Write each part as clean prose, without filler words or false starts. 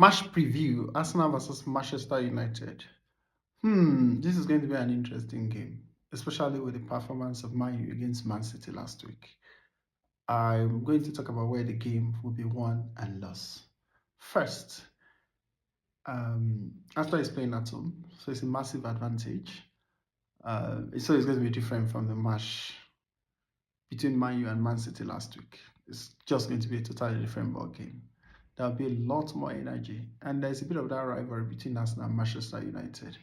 Match preview, Arsenal versus Manchester United. This is going to be an interesting game, especially with the performance of Man U against Man City last week. I'm going to talk about where the game will be won and lost. First, Arsenal is playing at home, so it's a massive advantage. So it's going to be different from the match between Man U and Man City last week. It's just going to be a totally different ball game. There'll be a lot more energy, and there's a bit of that rivalry between Arsenal and Manchester United.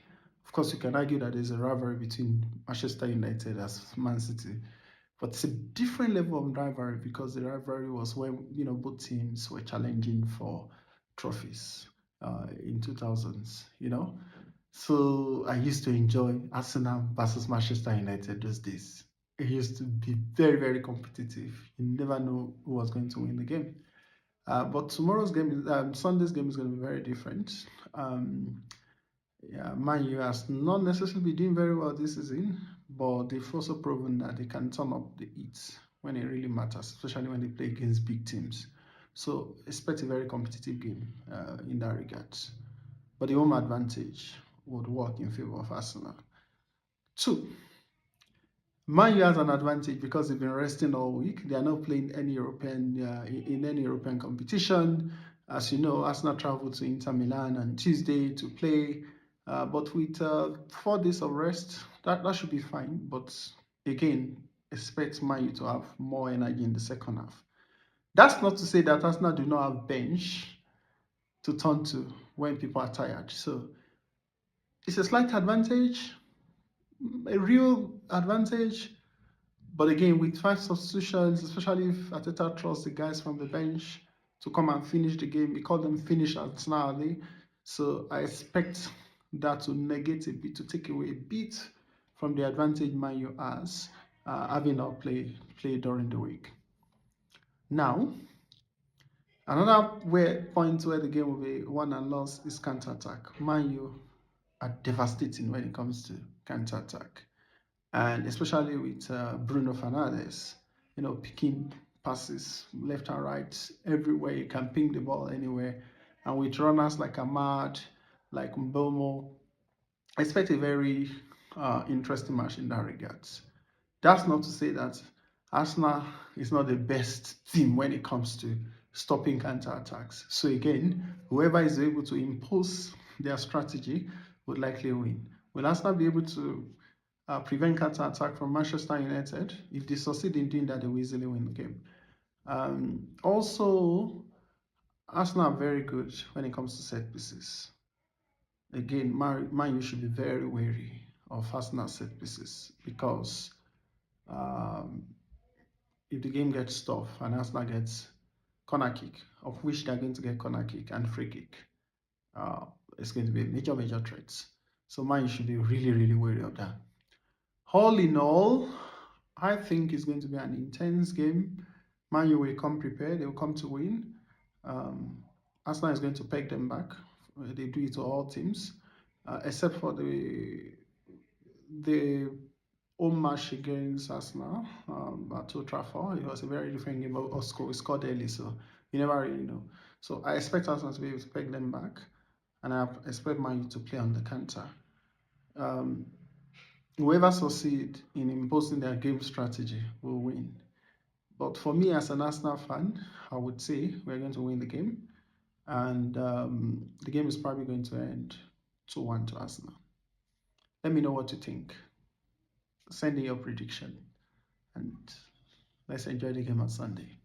Of course, you can argue that there's a rivalry between Manchester United as Man City, but it's a different level of rivalry because the rivalry was when both teams were challenging for trophies in 2000s. So I used to enjoy Arsenal versus Manchester United those days. It used to be very, very competitive. You never know who was going to win the game. But tomorrow's game, Sunday's game is going to be very different. Man U has not necessarily been doing very well this season, but they've also proven that they can turn up the heat when it really matters, especially when they play against big teams. So expect a very competitive game in that regard. But the home advantage would work in favor of Arsenal. 2. Man U has an advantage because they've been resting all week. They are not playing any European in any European competition. As you know, Arsenal traveled to Inter Milan on Tuesday to play, but with 4 days of rest, that should be fine. But again, expect Man U to have more energy in the second half. That's not to say that Arsenal do not have bench to turn to when people are tired. So it's a slight advantage, a real advantage. But again, with 5 substitutions, especially if Arteta trusts the guys from the bench to come and finish the game, we call them finishers now. So I expect that to negate a bit, to take away a bit from the advantage Man U has, having not play during the week. Now, another point where the game will be won and lost is counter-attack. Man U are devastating when it comes to counter-attack. And especially with Bruno Fernandes, picking passes left and right everywhere. You can ping the ball anywhere. And with runners like Ahmad, like Mbomo, I expect a very interesting match in that regard. That's not to say that Arsenal is not the best team when it comes to stopping counter-attacks. So again, whoever is able to impose their strategy would likely win. Will Arsenal be able to prevent counter-attack from Manchester United? If they succeed in doing that, they will easily win the game. Also, Arsenal are very good when it comes to set pieces. Again, Man U should be very wary of Arsenal set pieces because if the game gets tough and Arsenal gets corner kick, of which they're going to get corner kick and free kick, it's going to be a major threat. So Man U should be really, really wary of that. All in all, I think it's going to be an intense game. Man U will come prepared. They will come to win. Arsenal is going to peg them back. They do it to all teams, except for the home match against Arsenal at Old Trafford. It was a very different game. But we scored early, so you never really know. So I expect Arsenal to be able to peg them back, and I expect Man U to play on the counter. Whoever succeed in imposing their game strategy will win. But for me, as an Arsenal fan, I would say we're going to win the game. And the game is probably going to end 2-1 to Arsenal. Let me know what you think. Send in your prediction. And let's enjoy the game on Sunday.